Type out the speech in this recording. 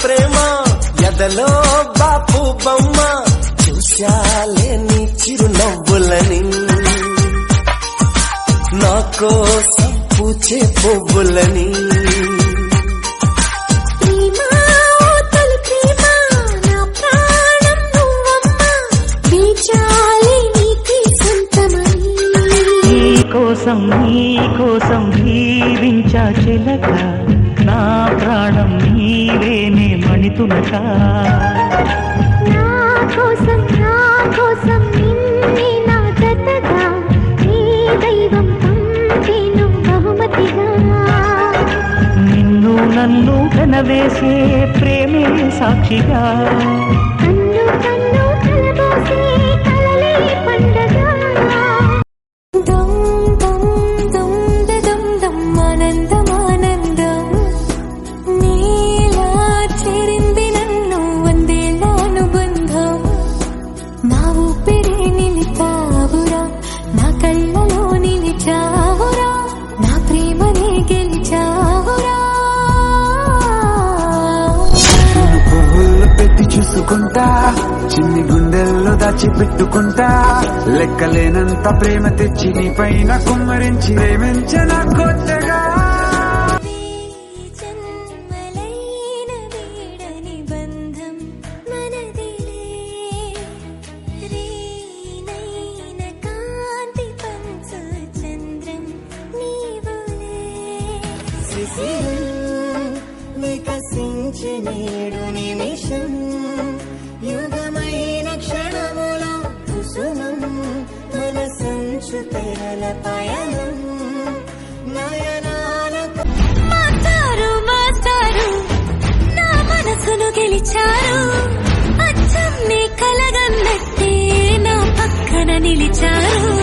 ప్రేమ ఎదలో బాపు బొమ్మ చూశాలే నీ చిరునవ్వులని నా కోసం పూచే పువ్వులని నీ కోసం జీవించా చిలక నా ప్రాణం నీవేనే మణితులక నా కోసం నిన్నే నా జతగా నీ దైవం పంపేను బహుమతిగా నిన్ను నన్ను కనవేసే ప్రేమే సాక్షిగా కన్ను కన్ను కలబోసే కలలే పండగ చూసుకుంటా చిన్ని గుండెల్లో దాచిపెట్టుకుంటా లెక్కలేనంత ప్రేమ తెచ్చి నీ పైన కుమ్మరించి ప్రేమించిన కొత్తగా నేడు నిమిషం యుగమైన క్షణములో కుసుమం మనసంచు తెరల పయనం నయనాలకు మాస్టారు నా మనసును గెలిచారు అచ్చం నీ కలగన్నట్టే నా పక్కన నిలిచారు